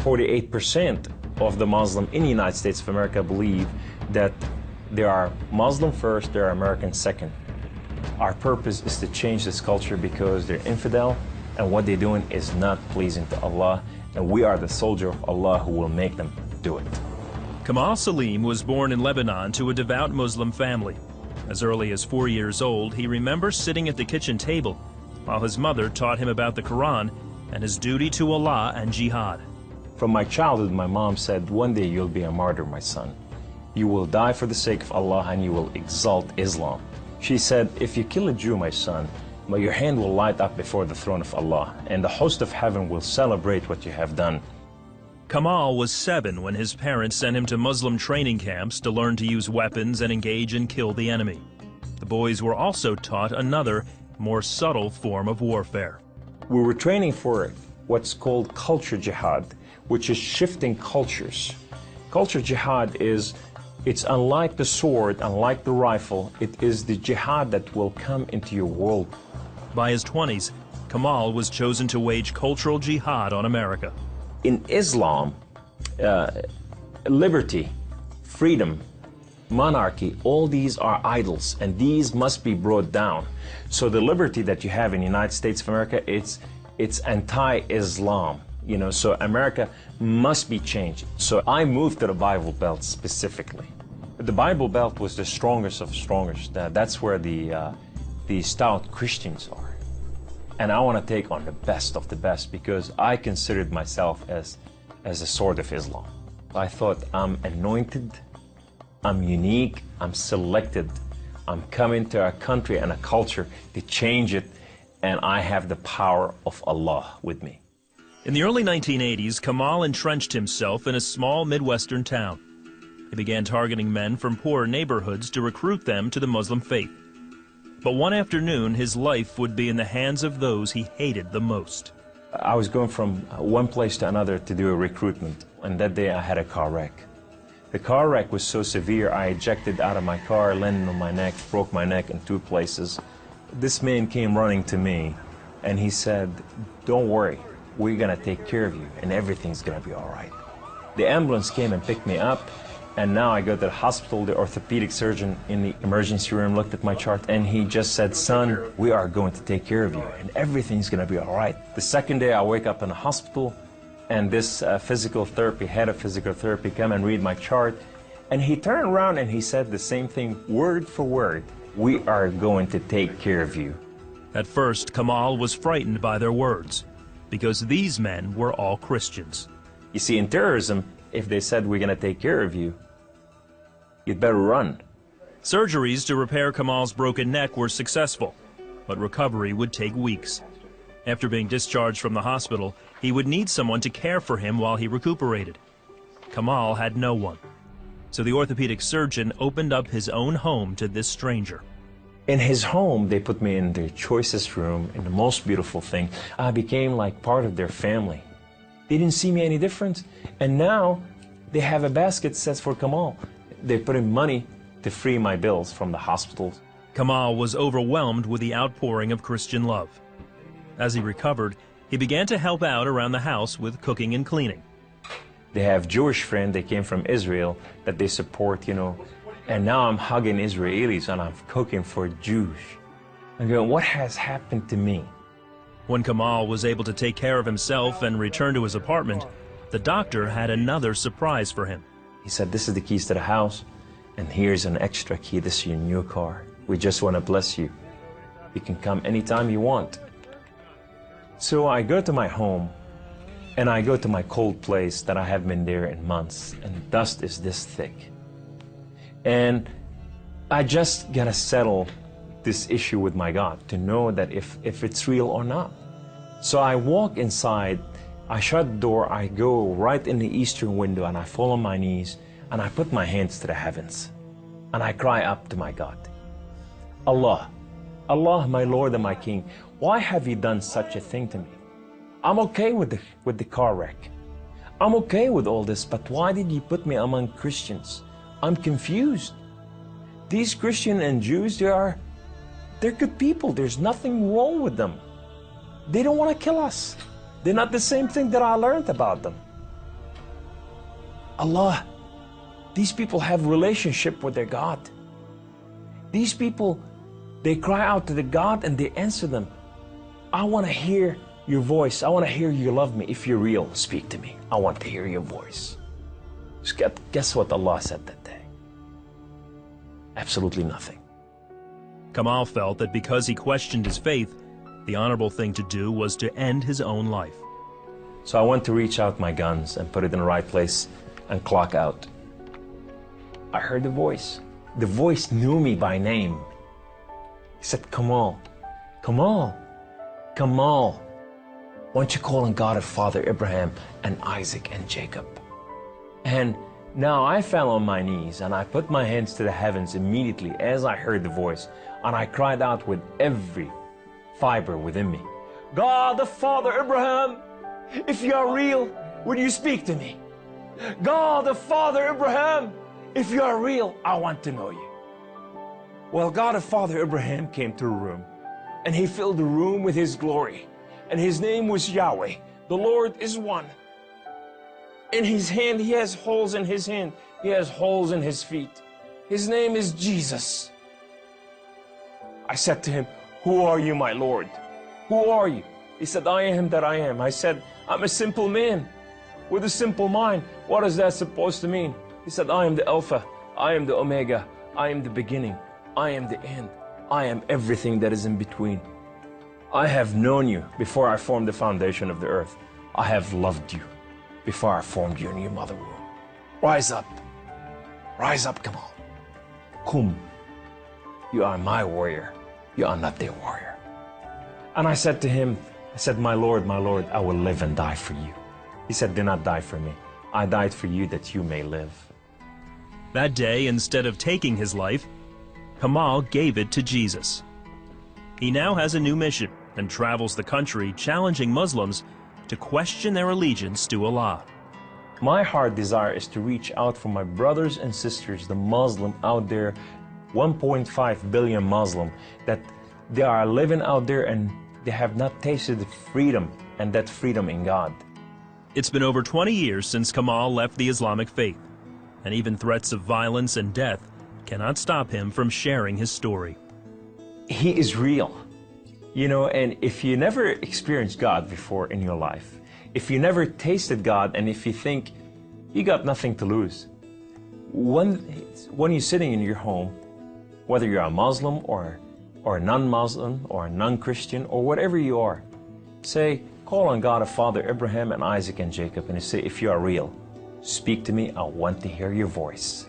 48% of the Muslim in the United States of America believe that there are Muslim first, there are American second. Our purpose is to change this culture because they're infidel, and what they're doing is not pleasing to Allah, and we are the soldier of Allah who will make them do it. Kamal Salim was born in Lebanon to a devout Muslim family. As early as 4 years old, he remembers sitting at the kitchen table while his mother taught him about the Quran and his duty to Allah and jihad. From my childhood, my mom said, one day you'll be a martyr, my son. You will die for the sake of Allah and you will exalt Islam. She said, if you kill a Jew, my son, your hand will light up before the throne of Allah, and the host of heaven will celebrate what you have done. Kamal was 7 when his parents sent him to Muslim training camps to learn to use weapons and engage and kill the enemy. The boys were also taught another, more subtle form of warfare. We were training for what's called culture jihad, which is shifting cultures. Culture jihad is, it's unlike the sword, unlike the rifle, it is the jihad that will come into your world. By his 20s, Kamal was chosen to wage cultural jihad on America. In Islam, liberty, freedom, monarchy, all these are idols, and these must be brought down. So the liberty that you have in the United States of America, it's anti-Islam. You know, so America must be changed. So I moved to the Bible Belt specifically. The Bible Belt was the strongest of strongest. That's where the stout Christians are. And I want to take on the best of the best because I considered myself as a sword of Islam. I thought, I'm anointed, I'm unique, I'm selected, I'm coming to a country and a culture to change it, and I have the power of Allah with me. In the early 1980s, Kamal entrenched himself in a small Midwestern town. He began targeting men from poor neighborhoods to recruit them to the Muslim faith. But one afternoon, his life would be in the hands of those he hated the most. I was going from one place to another to do a recruitment, and that day I had a car wreck. The car wreck was so severe, I ejected out of my car, landed on my neck, broke my neck in 2 places. This man came running to me, and he said, don't worry, we're gonna take care of you, and everything's gonna be all right. The ambulance came and picked me up, and now I go to the hospital. The orthopedic surgeon in the emergency room looked at my chart, and he just said, son, we are going to take care of you, and everything's gonna be all right. The second day I wake up in the hospital, and this head of physical therapy come and read my chart, and he turned around and he said the same thing word for word. We are going to take care of you. At first, Kamal was frightened by their words, because these men were all Christians. You see, in terrorism, if they said we're going to take care of you, you'd better run. Surgeries to repair Kamal's broken neck were successful, but recovery would take weeks. After being discharged from the hospital, he would need someone to care for him while he recuperated. Kamal had no one, so the orthopedic surgeon opened up his own home to this stranger. In his home, they put me in their choicest room, in the most beautiful thing. I became like part of their family. They didn't see me any different, and now they have a basket set for Kamal. They put in money to free my bills from the hospitals. Kamal was overwhelmed with the outpouring of Christian love. As he recovered, he began to help out around the house with cooking and cleaning. They have Jewish friends, they came from Israel, that they support, you know. And now I'm hugging Israelis and I'm cooking for Jews. I'm going, what has happened to me? When Kamal was able to take care of himself and return to his apartment, the doctor had another surprise for him. He said, this is the keys to the house, and here's an extra key, this is your new car. We just want to bless you. You can come anytime you want. So I go to my home, and I go to my cold place that I haven't been there in months, and dust is this thick. And I just gotta settle this issue with my God to know that if it's real or not. So I walk inside, I shut the door, I go right in the eastern window, and I fall on my knees, and I put my hands to the heavens, and I cry up to my God. Allah, Allah, my Lord and my King, why have you done such a thing to me? I'm okay with the car wreck. I'm okay with all this, but why did you put me among Christians? I'm confused. These Christians and Jews, they're good people. There's nothing wrong with them. They don't want to kill us. They're not the same thing that I learned about them. Allah, these people have relationship with their God. These people, they cry out to the God and they answer them. I want to hear your voice. I want to hear you love me. If you're real, speak to me. I want to hear your voice. Guess what Allah said that day? Absolutely nothing. Kamal felt that because he questioned his faith, the honorable thing to do was to end his own life. So I went to reach out my guns and put it in the right place and clock out. I heard the voice. The voice knew me by name. He said, Kamal, Kamal, Kamal, why don't you call on God of Father Abraham and Isaac and Jacob? And now I fell on my knees and I put my hands to the heavens immediately as I heard the voice, and I cried out with every fiber within me, God of Father Abraham, if you are real, would you speak to me? God of Father Abraham, if you are real, I want to know you. Well, God of Father Abraham came to the room, and he filled the room with his glory, and his name was Yahweh. The Lord is one. In his hand, he has holes in his hand. He has holes in his feet. His name is Jesus. I said to him, who are you, my Lord? Who are you? He said, I am that I am. I said, I'm a simple man with a simple mind. What is that supposed to mean? He said, I am the Alpha, I am the Omega, I am the beginning, I am the end, I am everything that is in between. I have known you before I formed the foundation of the earth. I have loved you before I formed you in your mother womb. Rise up, come on. Kum, you are my warrior, you are not their warrior. And I said to him, I said, my Lord, I will live and die for you. He said, do not die for me. I died for you that you may live. That day, instead of taking his life, Kamal gave it to Jesus. He now has a new mission and travels the country challenging Muslims to question their allegiance to Allah. My heart desire is to reach out for my brothers and sisters, the Muslim out there, 1.5 billion Muslim, that they are living out there and they have not tasted the freedom, and that freedom in God. It's been over 20 years since Kamal left the Islamic faith, and even threats of violence and death cannot stop him from sharing his story. He is real. You know, and if you never experienced God before in your life, if you never tasted God, and if you think you got nothing to lose, when you're sitting in your home, whether you're a Muslim or a non-Muslim or a non-Christian or whatever you are, say, call on God of Father Abraham and Isaac and Jacob, and you say, if you are real, speak to me, I want to hear your voice.